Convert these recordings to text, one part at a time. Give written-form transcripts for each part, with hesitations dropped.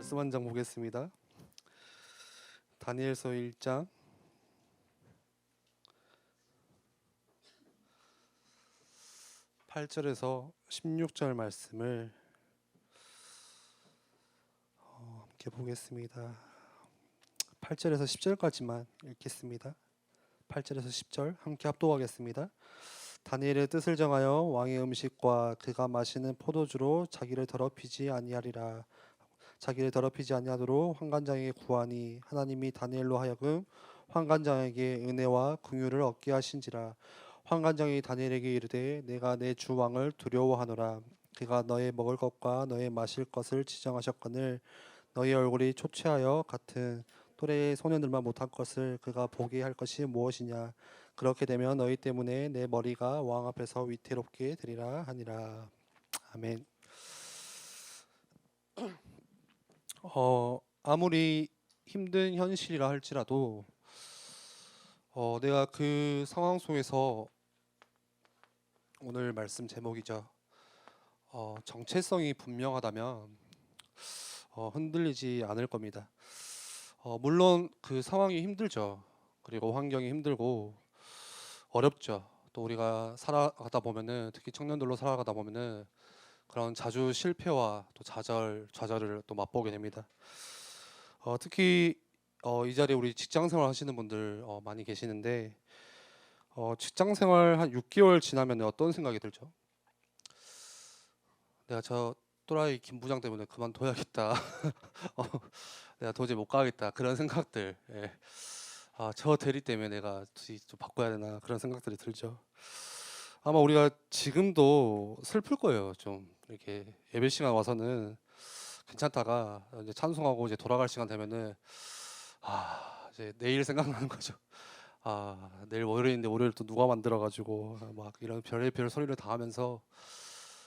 말씀 한 장 보겠습니다. 다니엘서 1장 8절에서 16절 말씀을 함께 보겠습니다. 8절에서 10절까지만 읽겠습니다. 8절에서 10절 함께 합독하겠습니다. 다니엘의 뜻을 정하여 왕의 음식과 그가 마시는 포도주로 자기를 더럽히지 아니하리라. 자기를 더럽히지 아니하도록 환관장에게 구하니 하나님이 다니엘로 하여금 환관장에게 은혜와 긍휼을 얻게 하신지라. 환관장이 다니엘에게 이르되 내가 내 주 왕을 두려워하노라. 그가 너의 먹을 것과 너의 마실 것을 지정하셨거늘 너의 얼굴이 초췌하여 같은 또래의 소년들만 못한 것을 그가 보게 할 것이 무엇이냐. 그렇게 되면 너희 때문에 내 머리가 왕 앞에서 위태롭게 되리라 하니라. 아멘. 아무리 힘든 현실이라 할지라도 내가 그 상황 속에서 오늘 말씀 제목이죠. 정체성이 분명하다면 흔들리지 않을 겁니다. 물론 그 상황이 힘들죠. 그리고 환경이 힘들고 어렵죠. 또 우리가 살아가다 보면은 특히 청년들로 살아가다 보면은 그런 자주 실패와 또 좌절을 또 맛보게 됩니다. 특히 이 자리에 우리 직장생활 하시는 분들 많이 계시는데 직장생활 한 6개월 지나면 어떤 생각이 들죠? 내가 저 또라이 김 부장 때문에 그만둬야겠다. 내가 도저히 못 가겠다. 그런 생각들. 예. 저 대리 때문에 내가 좀 바꿔야 되나 그런 생각들이 들죠. 아마 우리가 지금도 슬플 거예요. 좀 이렇게 예배 시간 와서는 괜찮다가 이제 찬송하고 이제 돌아갈 시간 되면은 이제 내일 생각나는 거죠. 내일 월요일인데 월요일 또 누가 만들어가지고 막 이런 별의별 소리를 다 하면서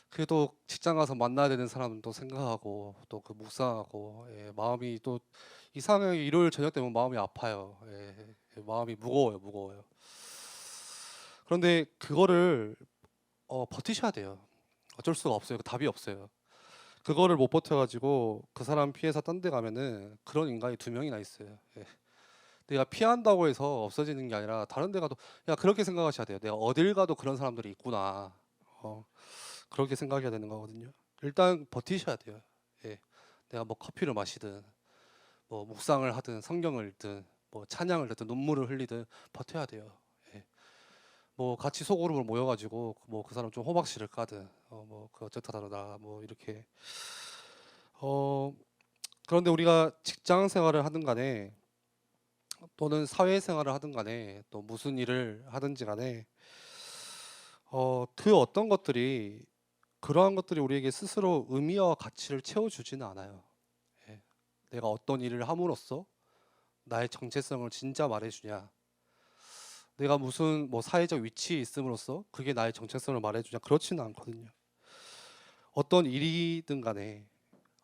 그래도 직장 가서 만나야 되는 사람도 생각하고 또 그 묵상하고 마음이 또 이상하게 일요일 저녁 되면 마음이 아파요. 마음이 무거워요. 그런데 그거를 버티셔야 돼요. 어쩔 수가 없어요. 답이 없어요. 그거를 못 버텨가지고 그 사람 피해서 딴 데 가면은 그런 인간이 2명이나 있어요. 내가 피한다고 해서 없어지는 게 아니라 다른 데 가도 그렇게 생각하셔야 돼요. 내가 어딜 가도 그런 사람들이 있구나. 그렇게 생각해야 되는 거거든요. 일단 버티셔야 돼요. 내가 뭐 커피를 마시든 뭐 묵상을 하든 성경을 읽든 뭐 찬양을 듣든 눈물을 흘리든 버텨야 돼요. 뭐 같이 소그룹을 모여가지고 뭐 그 사람 좀 호박씨를 까든 뭐 그 어쩌다 다르다 뭐 이렇게 그런데 우리가 직장 생활을 하든 간에 또는 사회 생활을 하든 간에 또 무슨 일을 하든지 간에 그 어떤 것들이 그러한 것들이 우리에게 스스로 의미와 가치를 채워주지는 않아요. 내가 어떤 일을 함으로써 나의 정체성을 진짜 말해주냐, 내가 무슨 뭐 사회적 위치에 있음으로써 그게 나의 정체성을 말해주냐, 그렇지는 않거든요. 어떤 일이든 간에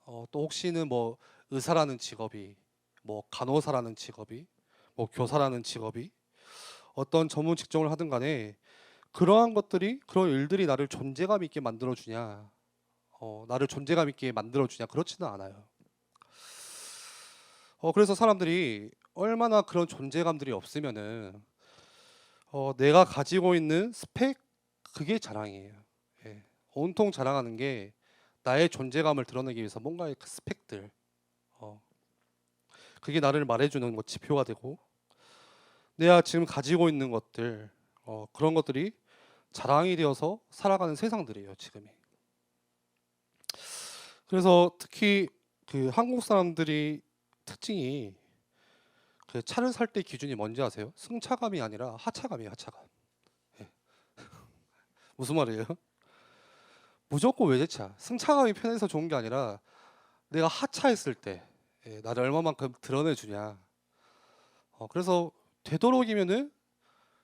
또 혹시는 뭐 의사라는 직업이, 뭐 간호사라는 직업이, 뭐 교사라는 직업이, 어떤 전문 직종을 하든 간에 그러한 것들이, 그런 일들이 나를 존재감 있게 만들어주냐, 나를 존재감 있게 만들어주냐, 그렇지는 않아요. 그래서 사람들이 얼마나 그런 존재감들이 없으면은 내가 가지고 있는 스펙, 그게 자랑이에요. 온통 자랑하는 게 나의 존재감을 드러내기 위해서 뭔가의 그 스펙들, 그게 나를 말해주는 뭐 지표가 되고, 내가 지금 가지고 있는 것들, 그런 것들이 자랑이 되어서 살아가는 세상들이에요, 지금이. 그래서 특히 그 한국 사람들이 특징이 그 차를 살 때 기준이 뭔지 아세요? 승차감이 아니라 하차감이에요, 하차감. 무슨 말이에요? 무조건 외제차. 승차감이 편해서 좋은 게 아니라 내가 하차했을 때 나를 얼마만큼 드러내주냐. 그래서 되도록이면은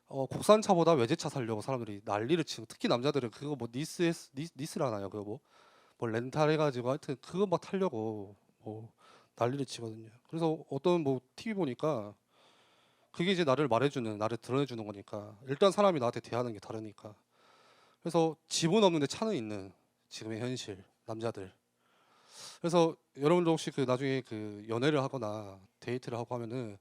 국산차보다 외제차 살려고 사람들이 난리를 치고, 특히 남자들은 그거 뭐 니스라나요? 그거 뭐 렌탈 해가지고 하여튼 그거 막 타려고 뭐 난리를 치거든요. 그래서 어떤 뭐 TV 보니까 그게 이제 나를 말해주는, 나를 드러내주는 거니까 일단 사람이 나한테 대하는 게 다르니까. 그래서 집은 없는데 차는 있는 지금의 현실 남자들. 그래서 여러분도 혹시 그 나중에 그 연애를 하거나 데이트를 하고 하면은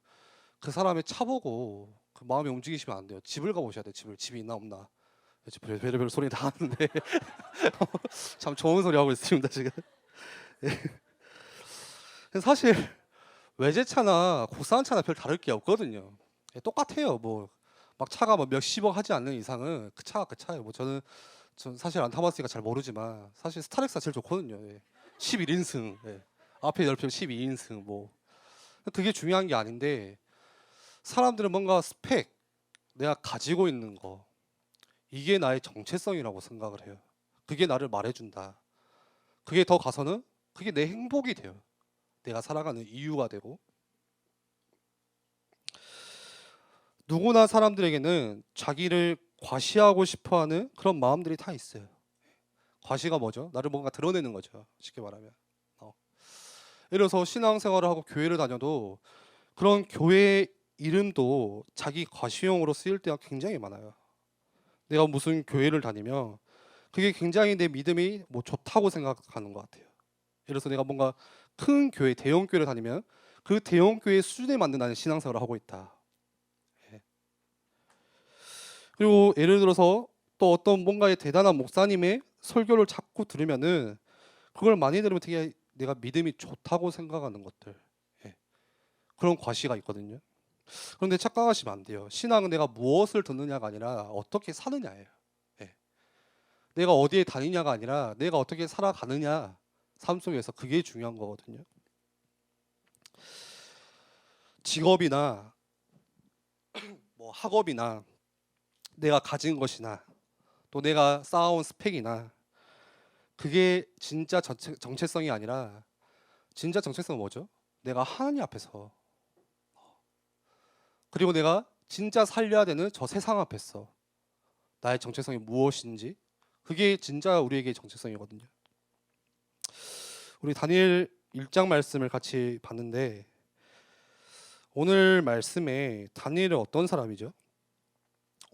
그 사람의 차 보고 그 마음이 움직이시면 안 돼요. 집을 가보셔야 돼요. 집이 있나 없나. 지금 별의별 소리 다 하는데 참 좋은 소리 하고 있습니다 지금. 사실 외제차나 국산 차나 별 다를 게 없거든요. 똑같아요. 뭐 막 차가 뭐 몇십억 하지 않는 이상은 그 차가 그 차예요. 뭐 전 사실 안 타봤으니까 잘 모르지만 사실 스타렉스가 제일 좋거든요. 11인승, 앞에 넓히면 12인승 뭐 그게 중요한 게 아닌데 사람들은 뭔가 스펙, 내가 가지고 있는 거 이게 나의 정체성이라고 생각을 해요. 그게 나를 말해준다. 그게 더 가서는 그게 내 행복이 돼요. 내가 살아가는 이유가 되고. 누구나 사람들에게는 자기를 과시하고 싶어하는 그런 마음들이 다 있어요. 과시가 뭐죠? 나를 뭔가 드러내는 거죠. 쉽게 말하면. 예를 들어서 신앙생활을 하고 교회를 다녀도 그런 교회 이름도 자기 과시용으로 쓰일 때가 굉장히 많아요. 내가 무슨 교회를 다니면 그게 굉장히 내 믿음이 뭐 좋다고 생각하는 것 같아요. 예를 들어서 내가 뭔가 큰 교회, 대형 교회를 다니면 그 대형 교회 수준에 맞는 나는 신앙생활을 하고 있다. 그리고 예를 들어서 또 어떤 뭔가의 대단한 목사님의 설교를 자꾸 들으면은 그걸 많이 들으면 되게 내가 믿음이 좋다고 생각하는 것들, 그런 과시가 있거든요. 그런데 착각하시면 안 돼요. 신앙은 내가 무엇을 듣느냐가 아니라 어떻게 사느냐예요. 내가 어디에 다니냐가 아니라 내가 어떻게 살아가느냐, 삶 속에서 그게 중요한 거거든요. 직업이나 뭐 학업이나 내가 가진 것이나 또 내가 쌓아온 스펙이나 그게 진짜 정체성이 아니라 진짜 정체성은 뭐죠? 내가 하나님 앞에서 그리고 내가 진짜 살려야 되는 저 세상 앞에서 나의 정체성이 무엇인지 그게 진짜 우리에게 정체성이거든요. 우리 다니엘 1장 말씀을 같이 봤는데 오늘 말씀에 다니엘은 어떤 사람이죠?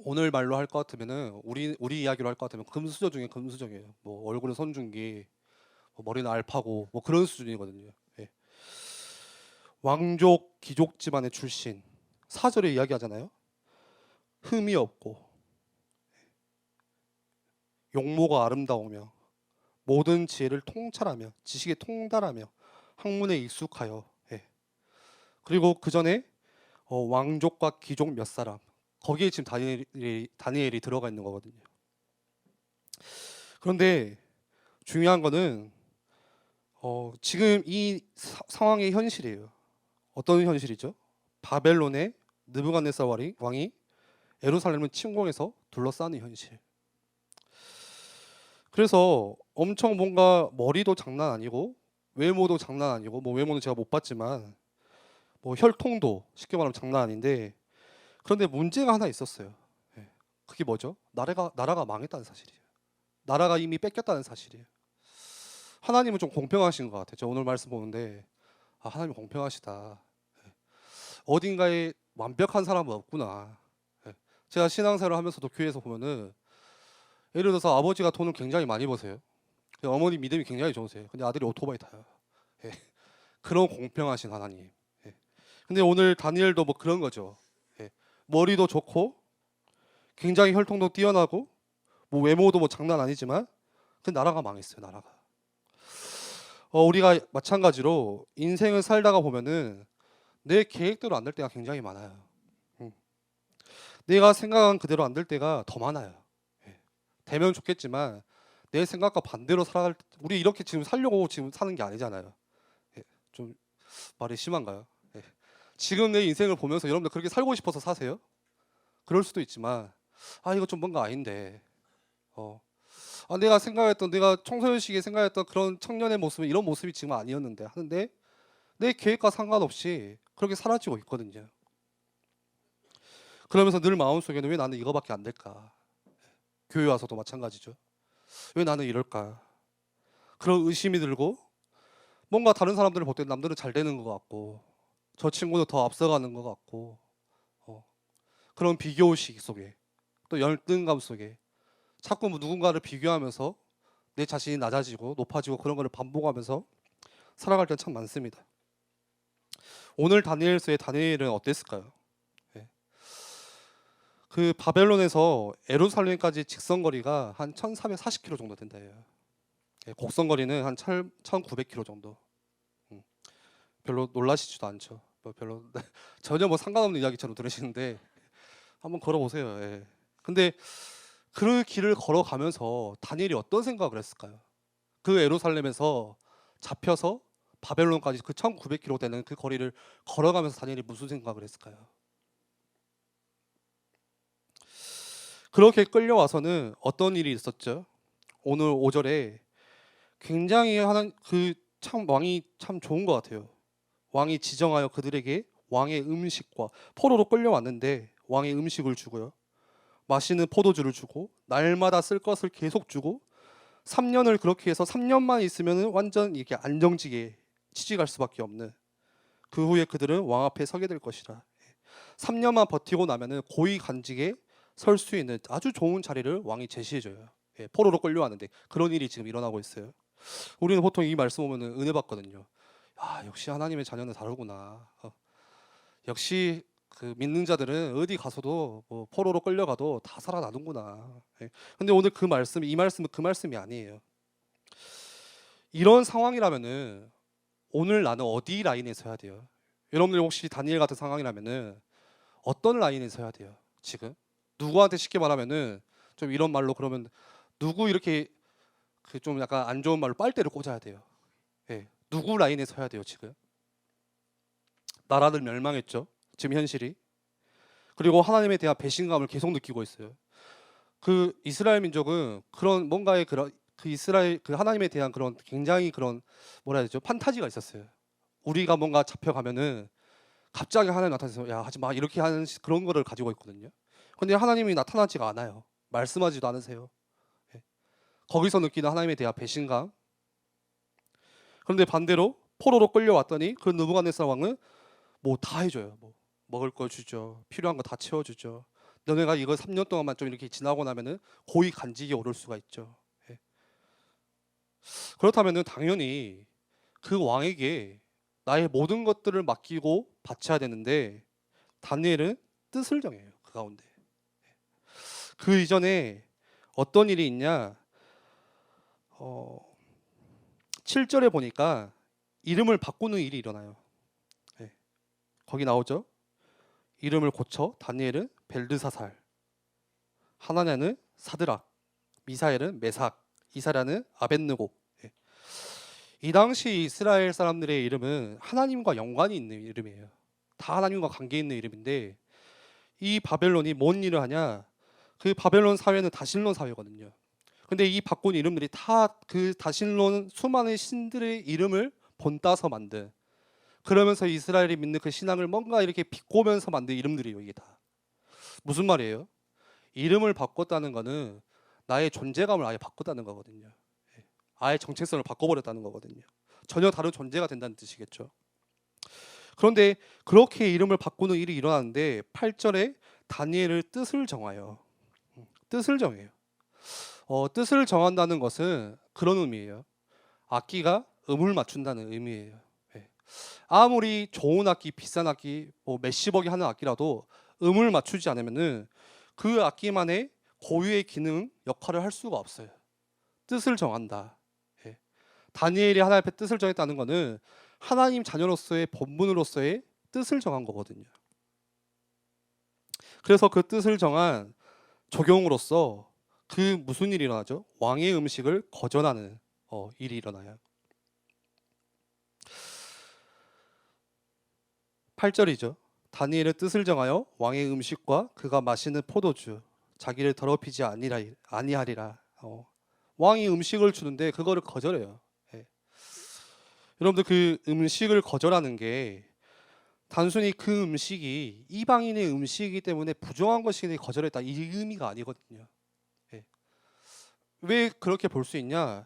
오늘 말로 할 것 같으면은 우리 이야기로 할 것 같으면 금수저 중에 금수저예요. 뭐 얼굴은 선중기, 뭐 머리는 알파고, 뭐 그런 수준이거든요. 왕족 귀족 집안의 출신. 4절에 이야기하잖아요. 흠이 없고 용모가 아름다우며 모든 지혜를 통찰하며 지식에 통달하며 학문에 익숙하여. 그리고 그 전에 왕족과 귀족 몇 사람 거기에 지금 다니엘이 들어가 있는 거거든요. 그런데 중요한 거는 지금 이 상황의 현실이에요. 어떤 현실이죠? 바벨론의 느부갓네살 왕이 예루살렘을 침공해서 둘러싸는 현실. 그래서 엄청 뭔가 머리도 장난 아니고 외모도 장난 아니고 뭐 외모는 제가 못 봤지만 뭐 혈통도 쉽게 말하면 장난 아닌데 그런데 문제가 하나 있었어요. 그게 뭐죠? 나라가 망했다는 사실이에요. 나라가 이미 뺏겼다는 사실이에요. 하나님은 좀 공평하신 것 같아요. 저 오늘 말씀 보는데 하나님 공평하시다. 어딘가에 완벽한 사람은 없구나. 제가 신앙생활을 하면서도 교회에서 보면은 예를 들어서 아버지가 돈을 굉장히 많이 버세요. 어머니 믿음이 굉장히 좋으세요. 근데 아들이 오토바이 타요. 그런 공평하신 하나님. 근데 오늘 다니엘도 뭐 그런 거죠. 머리도 좋고 굉장히 혈통도 뛰어나고 뭐 외모도 뭐 장난 아니지만 그 나라가 망했어요. 나라가. 우리가 마찬가지로 인생을 살다가 보면은 내 계획대로 안 될 때가 굉장히 많아요. 내가 생각한 그대로 안 될 때가 더 많아요. 되면 좋겠지만 내 생각과 반대로 살아갈 우리 이렇게 지금 살려고 지금 사는 게 아니잖아요. 좀 말이 심한가요? 지금 내 인생을 보면서 여러분들 그렇게 살고 싶어서 사세요? 그럴 수도 있지만 이거 좀 뭔가 아닌데 내가 청소년 시기에 생각했던 그런 청년의 모습은 이런 모습이 지금 아니었는데 하는데 내 계획과 상관없이 그렇게 사라지고 있거든요. 그러면서 늘 마음속에는 왜 나는 이거밖에 안 될까? 교회 와서도 마찬가지죠. 왜 나는 이럴까? 그런 의심이 들고 뭔가 다른 사람들을 볼 때 남들은 잘 되는 것 같고 저 친구는 더 앞서가는 것 같고 그런 비교의식 속에 또 열등감 속에 자꾸 누군가를 비교하면서 내 자신이 낮아지고 높아지고 그런 거를 반복하면서 살아갈 때는 참 많습니다. 오늘 다니엘서의 다니엘은 어땠을까요? 예. 그 바벨론에서 예루살렘까지 직선거리가 한 1440km 정도 된다 해요. 예, 곡선거리는 한 1900km 정도. 별로 놀라시지도 않죠. 뭐 별로 전혀 뭐 상관없는 이야기처럼 들으시는데 한번 걸어보세요. 예. 근데 그 길을 걸어가면서 다니엘이 어떤 생각을 했을까요? 그 예루살렘에서 잡혀서 바벨론까지 그 1900km 되는 그 거리를 걸어가면서 다니엘이 무슨 생각을 했을까요? 그렇게 끌려와서는 어떤 일이 있었죠? 오늘 5절에 굉장히 하는 그 참 왕이 참 좋은 것 같아요. 왕이 지정하여 그들에게 왕의 음식과 포로로 끌려왔는데 왕의 음식을 주고요. 마시는 포도주를 주고 날마다 쓸 것을 계속 주고 3년을 그렇게 해서 3년만 있으면 완전 이렇게 안정직에 취직할 수밖에 없는, 그 후에 그들은 왕 앞에 서게 될 것이라. 3년만 버티고 나면은 고위 간직에 설 수 있는 아주 좋은 자리를 왕이 제시해줘요. 포로로 끌려왔는데 그런 일이 지금 일어나고 있어요. 우리는 보통 이 말씀 보면은 은혜 받거든요. 아, 역시 하나님의 자녀는 다르구나. 역시 그 믿는 자들은 어디 가서도 뭐 포로로 끌려가도 다 살아나는구나. 근데 오늘 그 말씀, 이 말씀은 그 말씀이 아니에요. 이런 상황이라면은 오늘 나는 어디 라인에 서야 돼요? 여러분들 혹시 다니엘 같은 상황이라면은 어떤 라인에 서야 돼요? 지금 누구한테 쉽게 말하면은 좀 이런 말로 그러면 누구 이렇게 그 좀 약간 안 좋은 말로 빨대를 꽂아야 돼요. 예. 누구 라인에 서야 돼요, 지금? 나라들 멸망했죠. 지금 현실이. 그리고 하나님에 대한 배신감을 계속 느끼고 있어요. 그 이스라엘 민족은 그런 뭔가의 그런 그 이스라엘 그 하나님에 대한 그런 굉장히 그런 뭐라 해야 되죠? 판타지가 있었어요. 우리가 뭔가 잡혀가면은 갑자기 하나님 나타나서 야 하지 마 이렇게 하는 그런 거를 가지고 있거든요. 근데 하나님이 나타나지가 않아요. 말씀하지도 않으세요. 예. 거기서 느끼는 하나님에 대한 배신감. 그런데 반대로 포로로 끌려왔더니 그 느부갓네살 왕은 뭐 다 해줘요. 뭐 먹을 거 주죠. 필요한 거 다 채워주죠. 너네가 이거 3년 동안만 좀 이렇게 지나고 나면은 고위 간직에 오를 수가 있죠. 예. 그렇다면은 당연히 그 왕에게 나의 모든 것들을 맡기고 바쳐야 되는데 다니엘은 뜻을 정해요. 그 가운데. 그 이전에 어떤 일이 있냐? 7절에 보니까 이름을 바꾸는 일이 일어나요. 예. 거기 나오죠. 이름을 고쳐 다니엘은 벨드사살, 하나냐는 사드락, 미사엘은 메삭, 이사랴는 아벳느고. 예. 이 당시 이스라엘 사람들의 이름은 하나님과 연관이 있는 이름이에요. 다 하나님과 관계 있는 이름인데 이 바벨론이 뭔 일을 하냐? 그 바벨론 사회는 다신론 사회거든요. 근데 이 바꾼 이름들이 다 그 다신론 수많은 신들의 이름을 본따서 만든, 그러면서 이스라엘이 믿는 그 신앙을 뭔가 이렇게 비꼬면서 만든 이름들이에요. 이게 다 무슨 말이에요? 이름을 바꿨다는 거는 나의 존재감을 아예 바꿨다는 거거든요. 예. 아예 정체성을 바꿔버렸다는 거거든요. 전혀 다른 존재가 된다는 뜻이겠죠. 그런데 그렇게 이름을 바꾸는 일이 일어나는데 8절에 다니엘을 뜻을 정하여, 뜻을 정해요. 뜻을 정한다는 것은 그런 의미예요. 악기가 음을 맞춘다는 의미예요. 예. 아무리 좋은 악기, 비싼 악기, 뭐 몇십억이 하는 악기라도 음을 맞추지 않으면은 그 악기만의 고유의 기능, 역할을 할 수가 없어요. 뜻을 정한다. 예. 다니엘이 하나님 앞에 뜻을 정했다는 것은 하나님 자녀로서의 본분으로서의 뜻을 정한 거거든요. 그래서 그 뜻을 정한 적용으로서 그 무슨 일이 일어나죠? 왕의 음식을 거절하는 일이 일어나요. 8절이죠. 다니엘의 뜻을 정하여 왕의 음식과 그가 마시는 포도주 자기를 더럽히지 아니하리라. 왕이 음식을 주는데 그거를 거절해요. 예. 여러분들 그 음식을 거절하는 게 단순히 그 음식이 이방인의 음식이기 때문에 부정한 것이기 거절했다 이 의미가 아니거든요. 예. 왜 그렇게 볼 수 있냐?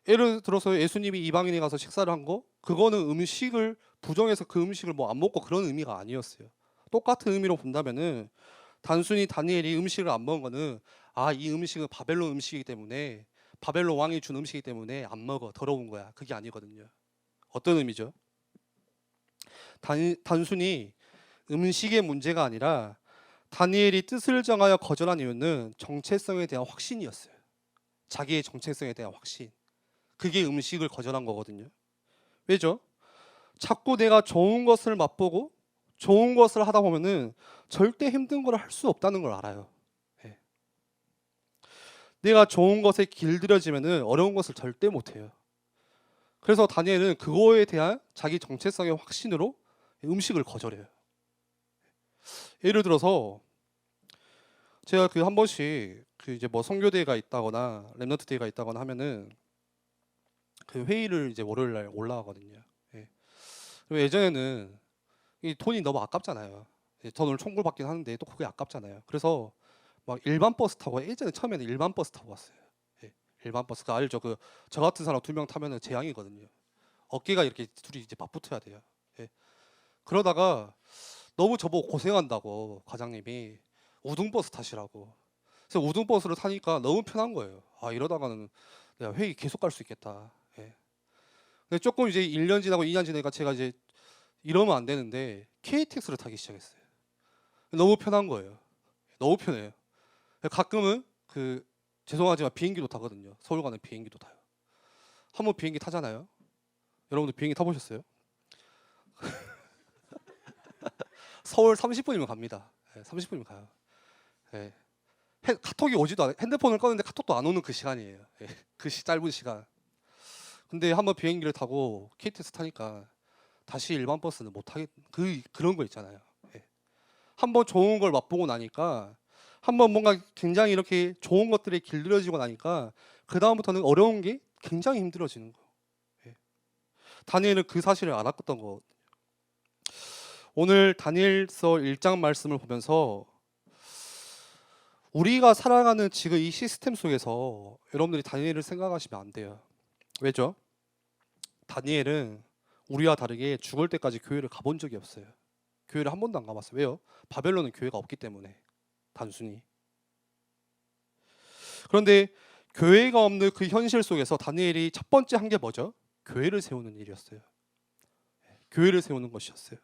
예를 들어서 예수님이 이방인에 가서 식사를 한 거, 그거는 음식을 부정해서 그 음식을 뭐 안 먹고 그런 의미가 아니었어요. 똑같은 의미로 본다면은 단순히 다니엘이 음식을 안 먹은 거는 이 음식은 바벨론 음식이기 때문에 바벨론 왕이 준 음식이기 때문에 안 먹어 더러운 거야 그게 아니거든요. 어떤 의미죠? 단순히 음식의 문제가 아니라 다니엘이 뜻을 정하여 거절한 이유는 정체성에 대한 확신이었어요. 자기의 정체성에 대한 확신. 그게 음식을 거절한 거거든요. 왜죠? 자꾸 내가 좋은 것을 맛보고 좋은 것을 하다 보면은 절대 힘든 걸 할 수 없다는 걸 알아요. 예. 내가 좋은 것에 길들여지면은 어려운 것을 절대 못 해요. 그래서 다니엘은 그거에 대한 자기 정체성의 확신으로 음식을 거절해요. 예를 들어서 제가 그 한 번씩 그 이제 뭐 선교대회가 있다거나 렘넌트 대회가 있다거나 하면은 그 회의를 이제 월요일 날 올라가거든요. 예. 그리고 예전에는 이 돈이 너무 아깝잖아요. 예, 저는 오늘 총골 받긴 하는데 또 그게 아깝잖아요. 그래서 막 일반 버스 타고 예전에 처음에는 일반 버스 타고 왔어요. 예. 일반 버스 그 알죠? 그 저 같은 사람 2명 타면은 재앙이거든요. 어깨가 이렇게 둘이 이제 맞붙어야 돼요. 예. 그러다가 너무 저보고 고생한다고 과장님이 우등버스 타시라고. 그래서 우등버스를 타니까 너무 편한 거예요. 아 이러다가는 내가 회의 계속 갈 수 있겠다. 예. 근데 조금 이제 1년 지나고 2년 지나니까 제가 이제 이러면 안 되는데 KTX를 타기 시작했어요. 너무 편한 거예요. 너무 편해요. 가끔은 그 죄송하지만 비행기도 타거든요. 서울 가는 비행기도 타요. 한번 비행기 타잖아요. 여러분들 비행기 타보셨어요? 서울 30분이면 갑니다. 30분이면 가요. 예. 카톡이 오지도 않아요. 핸드폰을 꺼는데 카톡도 안 오는 그 시간이에요. 예. 그 짧은 시간. 근데 한번 비행기를 타고 KTX 타니까 다시 일반 버스는 못 타겠 그런 거 있잖아요. 예. 한번 좋은 걸 맛보고 나니까 한번 뭔가 굉장히 이렇게 좋은 것들이 길들여지고 나니까 그 다음부터는 어려운 게 굉장히 힘들어지는 거예요. 예. 다니엘은 그 사실을 알았던 거. 오늘 다니엘서 1장 말씀을 보면서 우리가 살아가는 지금 이 시스템 속에서 여러분들이 다니엘을 생각하시면 안 돼요. 왜죠? 다니엘은 우리와 다르게 죽을 때까지 교회를 가본 적이 없어요. 교회를 한 번도 안 가봤어요. 왜요? 바벨론은 교회가 없기 때문에. 단순히. 그런데 교회가 없는 그 현실 속에서 다니엘이 첫 번째 한 게 뭐죠? 교회를 세우는 일이었어요. 교회를 세우는 것이었어요.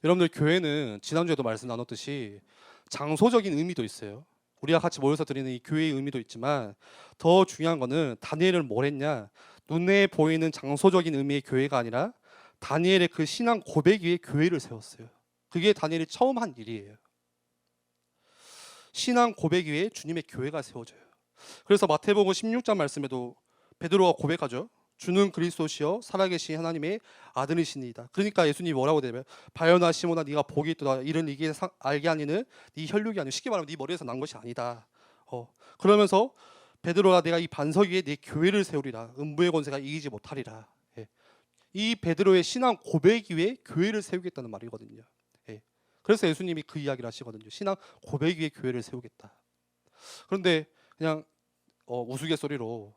여러분들 교회는 지난주에도 말씀 나눴듯이 장소적인 의미도 있어요. 우리가 같이 모여서 드리는 이 교회의 의미도 있지만 더 중요한 거는 다니엘은 뭘 했냐? 눈에 보이는 장소적인 의미의 교회가 아니라 다니엘의 그 신앙 고백 위에 교회를 세웠어요. 그게 다니엘이 처음 한 일이에요. 신앙 고백 위에 주님의 교회가 세워져요. 그래서 마태복음 16장 말씀에도 베드로가 고백하죠. 주는 그리스도시요 살아계신 하나님의 아들이시니이다. 그러니까 예수님이 뭐라고 되냐면 바요나 시모나 네가 복이 있도다. 이런 이게 알게 아니는 네 혈육이 아니고 쉽게 말하면 네 머리에서 난 것이 아니다. 그러면서 베드로가 내가 이 반석 위에 네 교회를 세우리라. 음부의 권세가 이기지 못하리라. 예. 이 베드로의 신앙 고백 위에 교회를 세우겠다는 말이거든요. 예. 그래서 예수님이 그 이야기를 하시거든요. 신앙 고백 위에 교회를 세우겠다. 그런데 그냥 우스갯소리로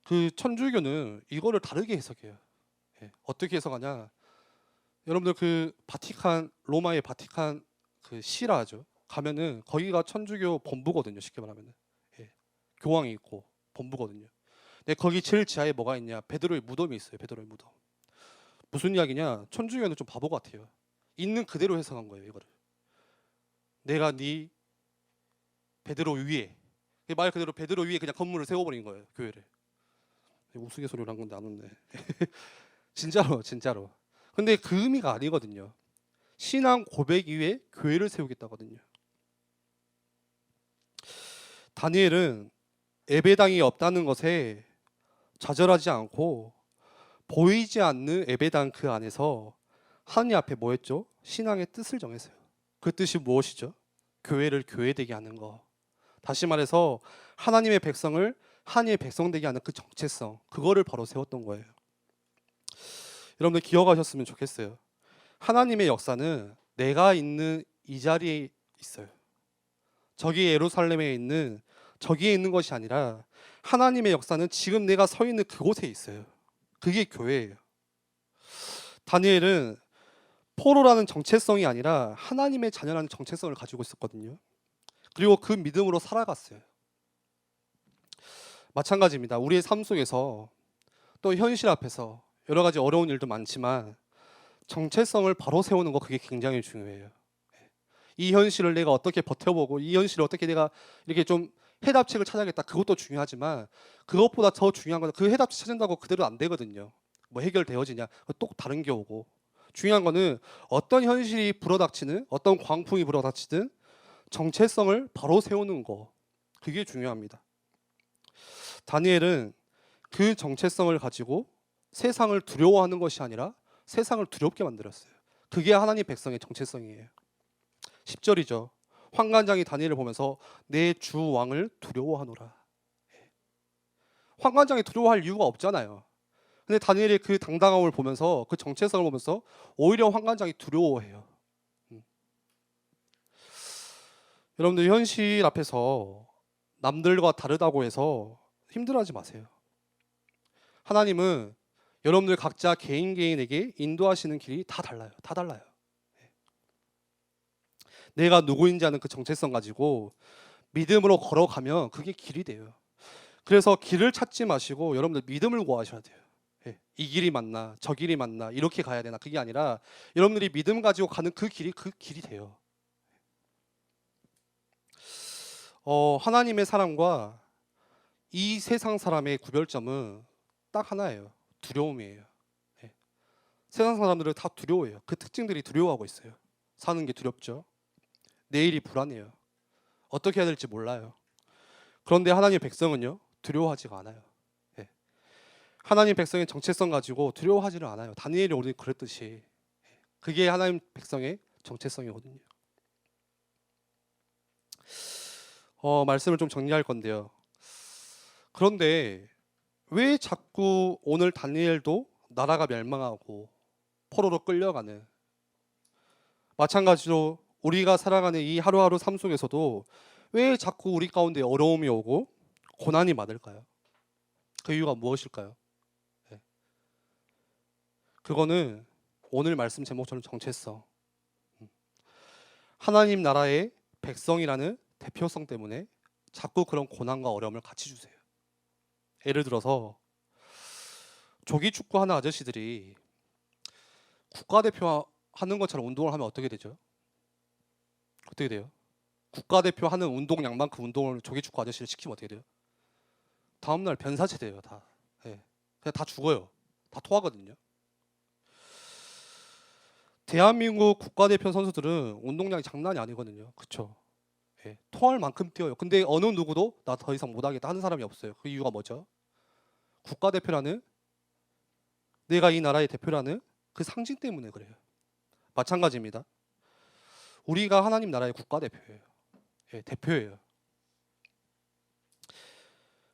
그 천주교는 이거를 다르게 해석해요. 예. 어떻게 해석하냐? 여러분들 그 바티칸 로마의 바티칸 그 시라 하죠. 가면은 거기가 천주교 본부거든요. 쉽게 말하면은 예. 교황이 있고 본부거든요. 근데 거기 제일 지하에 뭐가 있냐? 베드로의 무덤이 있어요. 베드로의 무덤. 무슨 이야기냐? 천주교는 좀 바보 같아요. 있는 그대로 해석한 거예요. 이거를 내가 네 베드로 위에 말 그대로 베드로 위에 그냥 건물을 세워버린 거예요. 교회를. 우스갯소리를 한 건데 안 웃네. 진짜로 진짜로. 근데 그 의미가 아니거든요. 신앙 고백 위에 교회를 세우겠다거든요. 다니엘은 예배당이 없다는 것에 좌절하지 않고 보이지 않는 예배당 그 안에서 하나님 앞에 뭐 했죠? 신앙의 뜻을 정했어요. 그 뜻이 무엇이죠? 교회를 교회되게 하는 거. 다시 말해서 하나님의 백성을 하나님의 백성 되게 하는 그 정체성, 그거를 바로 세웠던 거예요. 여러분들 기억하셨으면 좋겠어요. 하나님의 역사는 내가 있는 이 자리에 있어요. 저기 예루살렘에 있는 저기에 있는 것이 아니라 하나님의 역사는 지금 내가 서 있는 그곳에 있어요. 그게 교회예요. 다니엘은 포로라는 정체성이 아니라 하나님의 자녀라는 정체성을 가지고 있었거든요. 그리고 그 믿음으로 살아갔어요. 마찬가지입니다. 우리의 삶 속에서 또 현실 앞에서 여러 가지 어려운 일도 많지만 정체성을 바로 세우는 거 그게 굉장히 중요해요. 이 현실을 내가 어떻게 버텨보고 이 현실을 어떻게 내가 이렇게 좀 해답책을 찾아야겠다. 그것도 중요하지만 그것보다 더 중요한 건 그 해답책 찾는다고 그대로 안 되거든요. 뭐 해결되어지냐? 또 다른 게 오고. 중요한 거는 어떤 현실이 불어닥치는 어떤 광풍이 불어닥치든 정체성을 바로 세우는 거. 그게 중요합니다. 다니엘은 그 정체성을 가지고 세상을 두려워하는 것이 아니라 세상을 두렵게 만들었어요. 그게 하나님 백성의 정체성이에요. 10절이죠. 환관장이 다니엘을 보면서 내 주 왕을 두려워하노라. 환관장이 두려워할 이유가 없잖아요. 근데 다니엘의 그 당당함을 보면서 그 정체성을 보면서 오히려 환관장이 두려워해요. 여러분들 현실 앞에서 남들과 다르다고 해서 힘들어하지 마세요. 하나님은 여러분들 각자 개인에게 인도하시는 길이 다 달라요. 다 달라요. 내가 누구인지 아는 그 정체성 가지고 믿음으로 걸어가면 그게 길이 돼요. 그래서 길을 찾지 마시고 여러분들 믿음을 구하셔야 돼요. 이 길이 맞나 저 길이 맞나 이렇게 가야 되나 그게 아니라 여러분들이 믿음 가지고 가는 그 길이 돼요. 하나님의 사람과 이 세상 사람의 구별점은 딱 하나예요. 두려움이에요. 세상 사람들은 다 두려워해요. 그 특징들이 두려워하고 있어요. 사는 게 두렵죠. 내일이 불안해요. 어떻게 해야 될지 몰라요. 그런데 하나님의 백성은요 두려워하지가 않아요. 하나님 백성의 정체성 가지고 두려워하지를 않아요. 다니엘이 오늘 그랬듯이 그게 하나님 백성의 정체성이거든요. 말씀을 좀 정리할 건데요. 그런데 왜 자꾸 오늘 다니엘도 나라가 멸망하고 포로로 끌려가는, 마찬가지로 우리가 살아가는 이 하루하루 삶 속에서도 왜 자꾸 우리 가운데 어려움이 오고 고난이 많을까요? 그 이유가 무엇일까요? 그거는 오늘 말씀 제목처럼 정체성, 하나님 나라의 백성이라는 대표성 때문에 자꾸 그런 고난과 어려움을 같이 주세요. 예를 들어서 조기 축구 하는 아저씨들이 국가대표 하는 것처럼 운동을 하면 어떻게 되죠? 어떻게 돼요? 국가대표 하는 운동 양만큼 운동을 조기 축구 아저씨를 시키면 어떻게 돼요? 다음날 변사체 돼요. 다. 그냥 다 죽어요. 다 토하거든요. 대한민국 국가대표 선수들은 운동량이 장난이 아니거든요. 그쵸? 토할 만큼 뛰어요. 근데 어느 누구도 나 더 이상 못하겠다 하는 사람이 없어요. 그 이유가 뭐죠? 국가대표라는, 내가 이 나라의 대표라는 그 상징 때문에 그래요. 마찬가지입니다. 우리가 하나님 나라의 국가대표예요. 대표예요.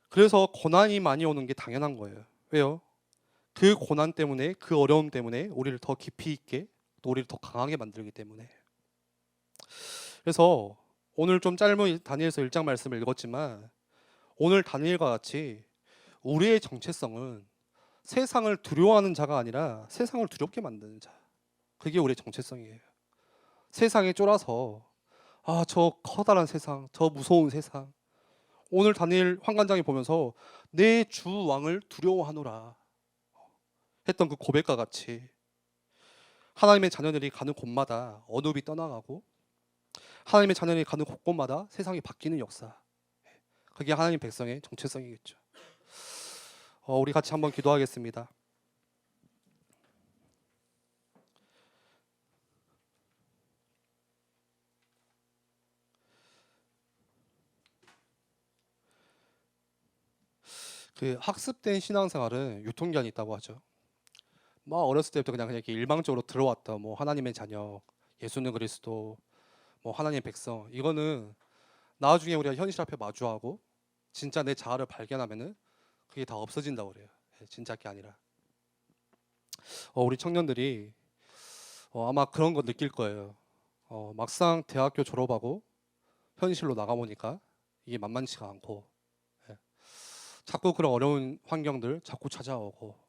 그래서 고난이 많이 오는 게 당연한 거예요. 왜요? 그 고난 때문에, 그 어려움 때문에 우리를 더 깊이 있게, 또 우리를 더 강하게 만들기 때문에. 그래서 오늘 좀 짧은 다니엘서 1장 말씀을 읽었지만 오늘 다니엘과 같이 우리의 정체성은 세상을 두려워하는 자가 아니라 세상을 두렵게 만드는 자. 그게 우리의 정체성이에요. 세상에 쫄아서 저 커다란 세상, 저 무서운 세상. 오늘 다니엘 환관장이 보면서 내 주 왕을 두려워하노라 했던 그 고백과 같이 하나님의 자녀들이 가는 곳마다 언업이 떠나가고 하나님의 자녀들이 가는 곳곳마다 세상이 바뀌는 역사. 그게 하나님 백성의 정체성이겠죠. 우리 같이 한번 기도하겠습니다. 그 학습된 신앙생활은 유통기한이 있다고 하죠. 뭐 어렸을 때부터 그냥 이렇게 일방적으로 들어왔다. 뭐 하나님의 자녀, 예수는 그리스도, 뭐 하나님의 백성. 이거는 나중에 우리가 현실 앞에 마주하고 진짜 내 자아를 발견하면은 그게 다 없어진다고 그래요. 진짜 게 아니라. 우리 청년들이 아마 그런 거 느낄 거예요. 막상 대학교 졸업하고 현실로 나가보니까 이게 만만치가 않고 자꾸 그런 어려운 환경들 자꾸 찾아오고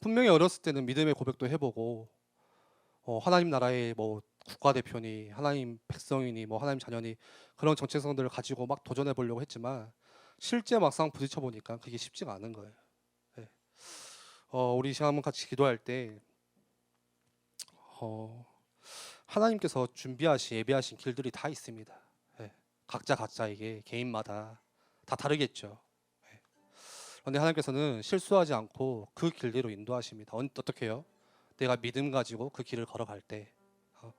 분명히 어렸을 때는 믿음의 고백도 해보고 하나님 나라의 뭐 국가대표니 하나님 백성이니 뭐 하나님 자녀니 그런 정체성들을 가지고 막 도전해 보려고 했지만 실제 막상 부딪혀 보니까 그게 쉽지가 않은 거예요. 우리 시간 한번 같이 기도할 때 어, 하나님께서 준비하신 예비하신 길들이 다 있습니다. 예, 각자에게 개인마다 다 다르겠죠. 예. 그런데 하나님께서는 실수하지 않고 그 길대로 인도하십니다. 어떻게 해요? 내가 믿음 가지고 그 길을 걸어갈 때. 어,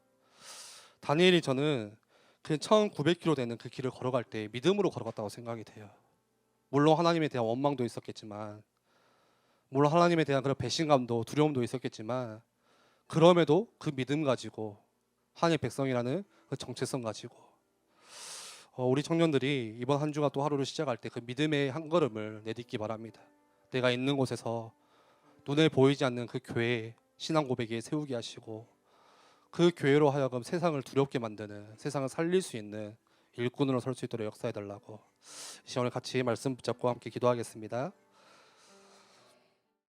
다니엘이 저는 그 1900km 되는 그 길을 걸어갈 때 믿음으로 걸어갔다고 생각이 돼요. 물론 하나님에 대한 원망도 있었겠지만, 물론 하나님에 대한 그런 배신감도 두려움도 있었겠지만, 그럼에도 그 믿음 가지고 하나님의 백성이라는 그 정체성 가지고 우리 청년들이 이번 한 주가 또 하루를 시작할 때 그 믿음의 한 걸음을 내딛기 바랍니다. 내가 있는 곳에서 눈에 보이지 않는 그 교회 신앙 고백에 세우게 하시고, 그 교회로 하여금 세상을 두렵게 만드는, 세상을 살릴 수 있는 일꾼으로 설 수 있도록 역사해 달라고 이 시간에 같이 말씀 붙잡고 함께 기도하겠습니다.